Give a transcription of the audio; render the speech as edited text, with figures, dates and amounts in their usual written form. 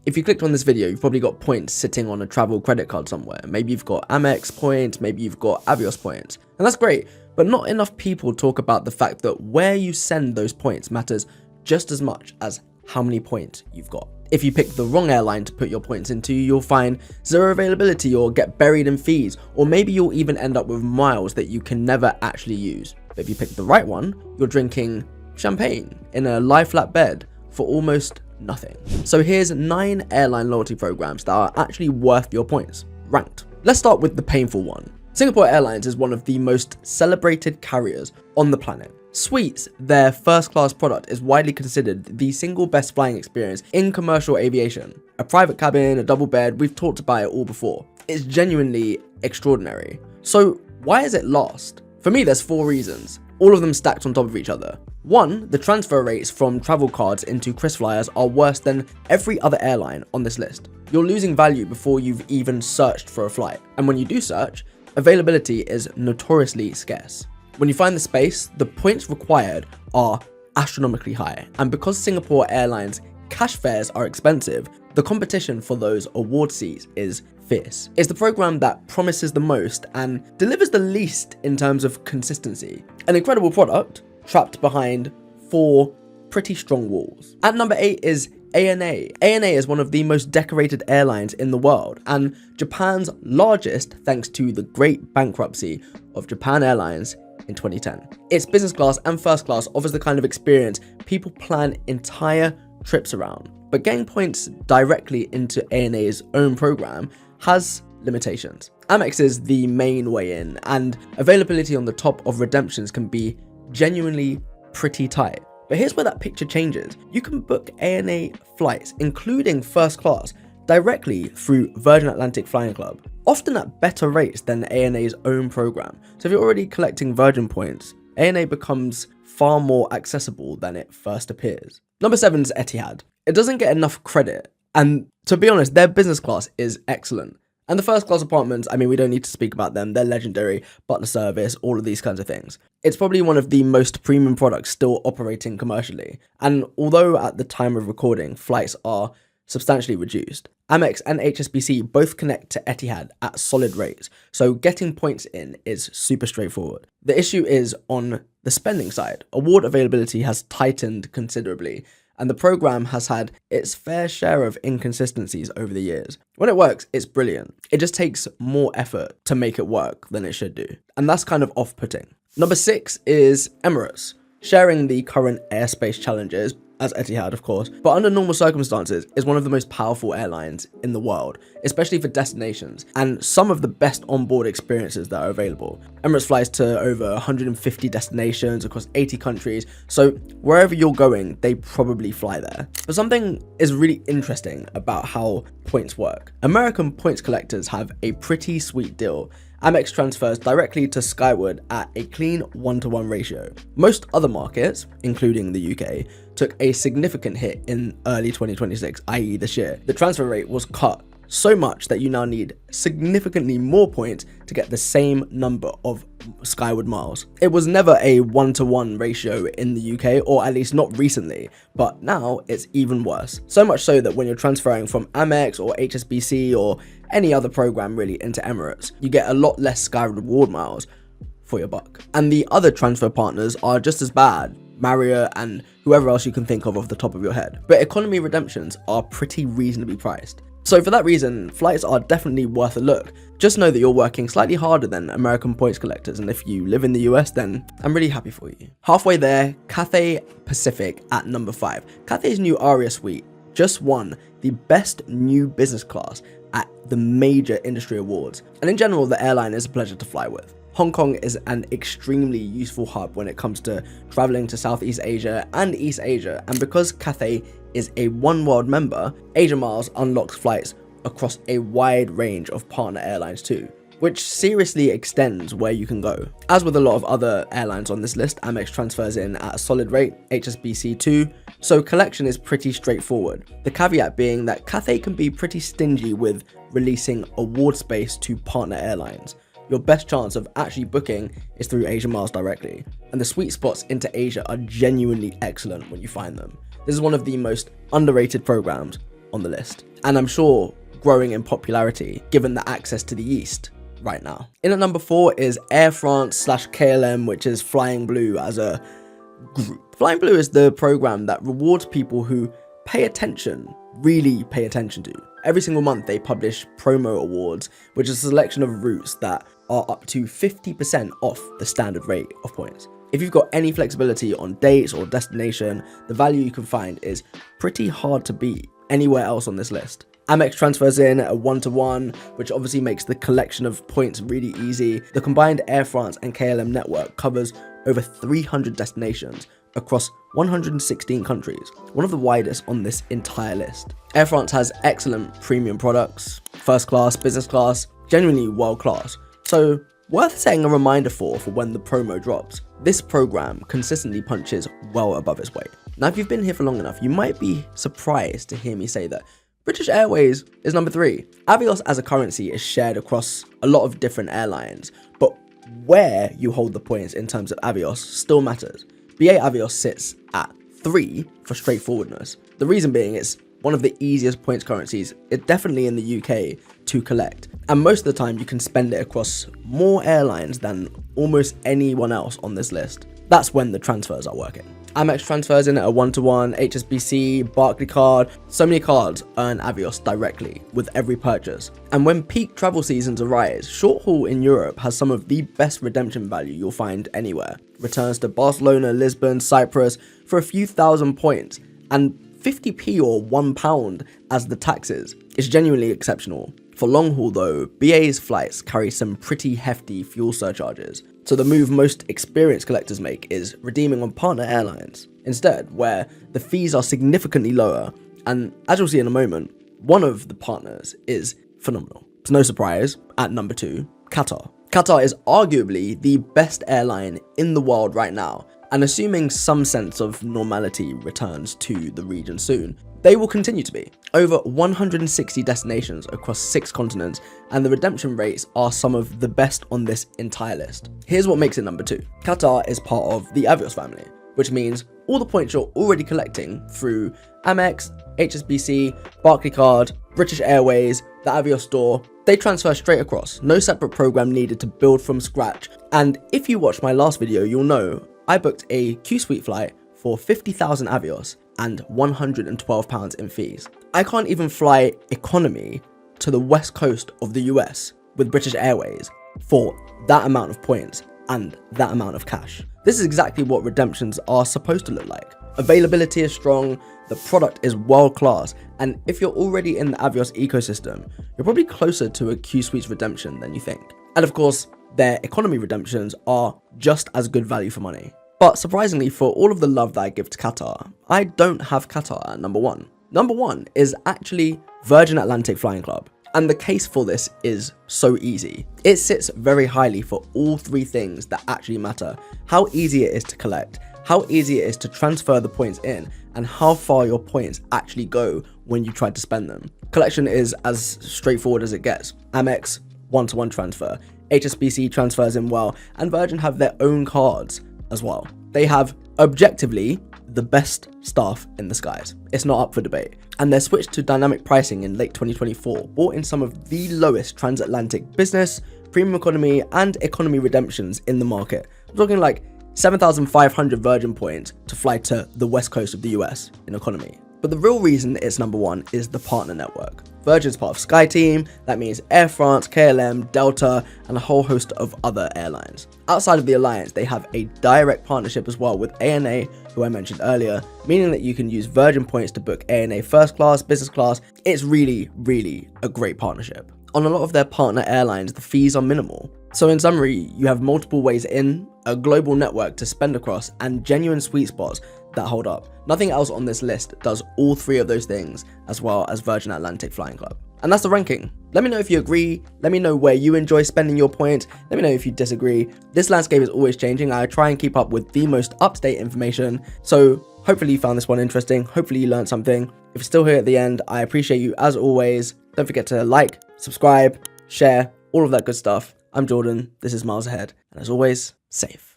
If you clicked on this video, you've probably got points sitting on a travel credit card somewhere. Maybe you've got Amex points, maybe you've got Avios points, and that's great, but not enough people talk about the fact that where you send those points matters just as much as how many points you've got. If you pick the wrong airline to put your points into, you'll find zero availability or get buried in fees, or maybe you'll even end up with miles that you can never actually use. But if you pick the right one, you're drinking champagne in a lie flat bed for almost nothing. So here's 9 airline loyalty programs that are actually worth your points, ranked. Let's start with the painful one. Singapore Airlines is one of the most celebrated carriers on the planet. Suites, their first-class product, is widely considered the single best flying experience in commercial aviation. A private cabin, a double bed, we've talked about it all before. It's genuinely extraordinary. So why is it lost? For me, there's 4 reasons, all of them stacked on top of each other. 1, the transfer rates from travel cards into Kris flyers are worse than every other airline on this list. You're losing value before you've even searched for a flight. And when you do search, availability is notoriously scarce. When you find the space, the points required are astronomically high. And because Singapore Airlines cash fares are expensive, the competition for those award seats is fierce. It's the program that promises the most and delivers the least in terms of consistency. An incredible product trapped behind 4 pretty strong walls. At number 8 is ANA. ANA is one of the most decorated airlines in the world and Japan's largest thanks to the great bankruptcy of Japan Airlines in 2010. Its business class and first class offers the kind of experience people plan entire trips around. But getting points directly into ANA's own program has limitations. Amex is the main way in, and availability on the top of redemptions can be genuinely pretty tight. But here's where that picture changes. You can book ANA flights, including first class, directly through Virgin Atlantic Flying Club, often at better rates than ANA's own program. So if you're already collecting Virgin points, ANA becomes far more accessible than it first appears. Number 7 is Etihad. It doesn't get enough credit, and to be honest, their business class is excellent. And the first class apartments, I mean, we don't need to speak about them. They're legendary, butler service, all of these kinds of things. It's probably one of the most premium products still operating commercially. And although at the time of recording, flights are substantially reduced, Amex and HSBC both connect to Etihad at solid rates, so getting points in is super straightforward. The issue is on the spending side. Award availability has tightened considerably, and the program has had its fair share of inconsistencies over the years. When it works, it's brilliant. It just takes more effort to make it work than it should do, and that's kind of off-putting. Number 6 is Emirates, sharing the current airspace challenges as Etihad, of course, but under normal circumstances is one of the most powerful airlines in the world, especially for destinations, and some of the best onboard experiences that are available. Emirates flies to over 150 destinations across 80 countries, so wherever you're going, they probably fly there. But something is really interesting about how points work. American points collectors have a pretty sweet deal. Amex transfers directly to Skywards at a clean 1-to-1 ratio. Most other markets, including the UK, took a significant hit in early 2026, i.e. this year. The transfer rate was cut so much that you now need significantly more points to get the same number of Skyward miles. It was never a 1-to-1 ratio in the UK, or at least not recently, but now it's even worse. So much so that when you're transferring from Amex or HSBC or any other program really into Emirates, you get a lot less Skyward reward miles for your buck. And the other transfer partners are just as bad, Marriott and whoever else you can think of off the top of your head. But economy redemptions are pretty reasonably priced. So for that reason, flights are definitely worth a look. Just know that you're working slightly harder than American points collectors, and if you live in the US, then I'm really happy for you. Halfway there, Cathay Pacific at number 5. Cathay's new Aria suite just won the best new business class at the major industry awards, and in general, the airline is a pleasure to fly with. Hong Kong is an extremely useful hub when it comes to traveling to Southeast Asia and East Asia, and because Cathay is a One World member, Asia Miles unlocks flights across a wide range of partner airlines too, which seriously extends where you can go. As with a lot of other airlines on this list, Amex transfers in at a solid rate, HSBC too, so collection is pretty straightforward. The caveat being that Cathay can be pretty stingy with releasing award space to partner airlines. Your best chance of actually booking is through Asia Miles directly, and the sweet spots into Asia are genuinely excellent when you find them. This is one of the most underrated programs on the list. and I'm sure growing in popularity given the access to the East right now. In at number 4 is Air France/KLM, which is Flying Blue as a group. Flying Blue is the program that rewards people who pay attention, really pay attention to. Every single month they publish promo awards, which is a selection of routes that are up to 50% off the standard rate of points. If you've got any flexibility on dates or destination, the value you can find is pretty hard to beat anywhere else on this list. Amex transfers in a 1-to-1, which obviously makes the collection of points really easy. The combined Air France and KLM network covers over 300 destinations across 116 countries, one of the widest on this entire list. Air France has excellent premium products, first class, business class, genuinely world class. So worth setting a reminder for when the promo drops. This program consistently punches well above its weight. Now, if you've been here for long enough, you might be surprised to hear me say that British Airways is number 3. Avios as a currency is shared across a lot of different airlines, but where you hold the points in terms of Avios still matters. BA Avios sits at 3 for straightforwardness. The reason being it's one of the easiest points currencies, it's definitely in the UK, to collect. And most of the time you can spend it across more airlines than almost anyone else on this list. That's when the transfers are working. Amex transfers in at a 1-to-1, HSBC, Barclaycard, so many cards earn Avios directly with every purchase. And when peak travel seasons arise, short haul in Europe has some of the best redemption value you'll find anywhere. Returns to Barcelona, Lisbon, Cyprus for a few thousand points, and 50p or £1 as the taxes is genuinely exceptional. For long haul though, BA's flights carry some pretty hefty fuel surcharges. So the move most experienced collectors make is redeeming on partner airlines instead, where the fees are significantly lower. And as you'll see in a moment, one of the partners is phenomenal. It's no surprise, at number 2, Qatar. Qatar is arguably the best airline in the world right now, and assuming some sense of normality returns to the region soon, they will continue to be. Over 160 destinations across 6 continents, and the redemption rates are some of the best on this entire list. Here's what makes it number 2. Qatar is part of the Avios family, which means all the points you're already collecting through Amex, HSBC, Barclaycard, British Airways, the Avios store, they transfer straight across. No separate program needed to build from scratch. And if you watched my last video, you'll know I booked a Q-Suite flight for 50,000 Avios and £112 in fees. I can't even fly economy to the west coast of the US with British Airways for that amount of points and that amount of cash. This is exactly what redemptions are supposed to look like. Availability is strong, the product is world class, and if you're already in the Avios ecosystem, you're probably closer to a Q-Suite redemption than you think. And of course, their economy redemptions are just as good value for money. But surprisingly, for all of the love that I give to Qatar, I don't have Qatar at number 1. Number 1 is actually Virgin Atlantic Flying Club. And the case for this is so easy. It sits very highly for all 3 things that actually matter. How easy it is to collect, how easy it is to transfer the points in, and how far your points actually go when you try to spend them. Collection is as straightforward as it gets. Amex, 1-to-1 transfer. HSBC transfers in well, and Virgin have their own cards as well. They have objectively the best staff in the skies. It's not up for debate. And their switch to dynamic pricing in late 2024 brought in some of the lowest transatlantic business, premium economy, and economy redemptions in the market. I'm talking like 7,500 Virgin points to fly to the west coast of the US in economy. But the real reason it's number 1 is the partner network. Virgin's part of SkyTeam, that means Air France, KLM, Delta, and a whole host of other airlines. Outside of the alliance, they have a direct partnership as well with ANA, who I mentioned earlier, meaning that you can use Virgin points to book ANA first class, business class. It's really, really a great partnership. On a lot of their partner airlines, the fees are minimal. So in summary, you have multiple ways in, a global network to spend across, and genuine sweet spots that hold up. Nothing else on this list does all 3 of those things as well as Virgin Atlantic Flying Club. And that's the ranking. Let me know if you agree. Let me know where you enjoy spending your points. Let me know if you disagree. This landscape is always changing. I try and keep up with the most up-to-date information. So hopefully you found this one interesting. Hopefully you learned something. If you're still here at the end, I appreciate you as always. Don't forget to like, subscribe, share, all of that good stuff. I'm Jordan. This is Miles Ahead. And as always, safe.